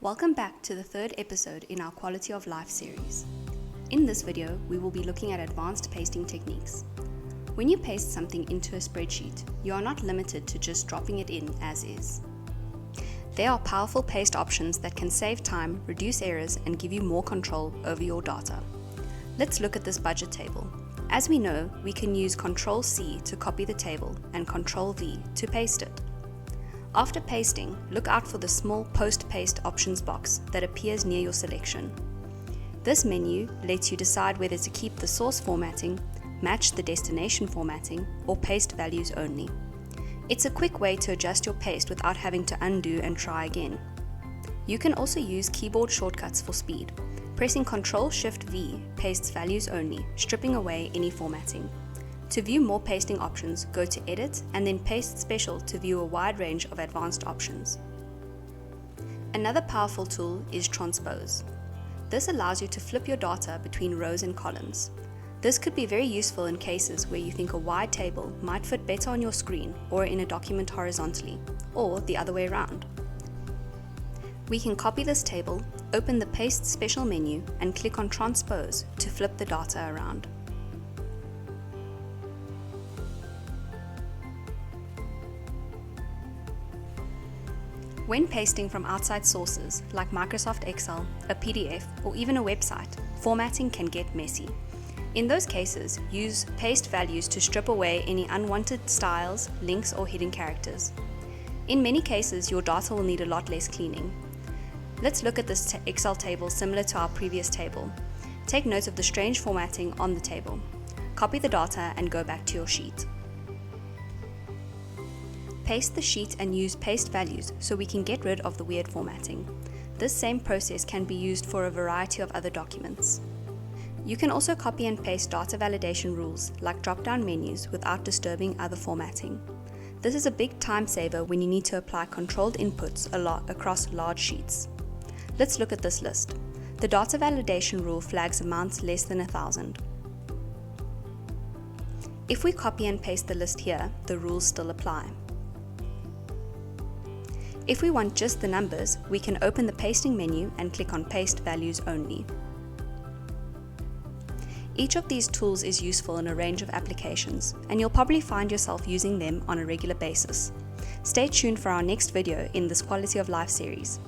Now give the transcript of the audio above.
Welcome back to the third episode in our Quality of Life series. In this video, we will be looking at advanced pasting techniques. When you paste something into a spreadsheet, you are not limited to just dropping it in as is. There are powerful paste options that can save time, reduce errors, and give you more control over your data. Let's look at this budget table. As we know, we can use Ctrl-C to copy the table and Ctrl-V to paste it. After pasting, look out for the small Post-Paste options box that appears near your selection. This menu lets you decide whether to keep the source formatting, match the destination formatting, or paste values only. It's a quick way to adjust your paste without having to undo and try again. You can also use keyboard shortcuts for speed. Pressing Ctrl-Shift-V pastes values only, stripping away any formatting. To view more pasting options, go to Edit and then Paste Special to view a wide range of advanced options. Another powerful tool is Transpose. This allows you to flip your data between rows and columns. This could be very useful in cases where you think a wide table might fit better on your screen or in a document horizontally, or the other way around. We can copy this table, open the Paste Special menu, and click on Transpose to flip the data around. When pasting from outside sources like Microsoft Excel, a PDF, or even a website, formatting can get messy. In those cases, use paste values to strip away any unwanted styles, links, or hidden characters. In many cases, your data will need a lot less cleaning. Let's look at this Excel table similar to our previous table. Take note of the strange formatting on the table. Copy the data and go back to your sheet. Paste the sheet and use paste values so we can get rid of the weird formatting. This same process can be used for a variety of other documents. You can also copy and paste data validation rules like drop-down menus without disturbing other formatting. This is a big time saver when you need to apply controlled inputs across large sheets. Let's look at this list. The data validation rule flags amounts less than 1,000. If we copy and paste the list here, the rules still apply. If we want just the numbers, we can open the pasting menu and click on Paste Values Only. Each of these tools is useful in a range of applications, and you'll probably find yourself using them on a regular basis. Stay tuned for our next video in this Quality of Life series.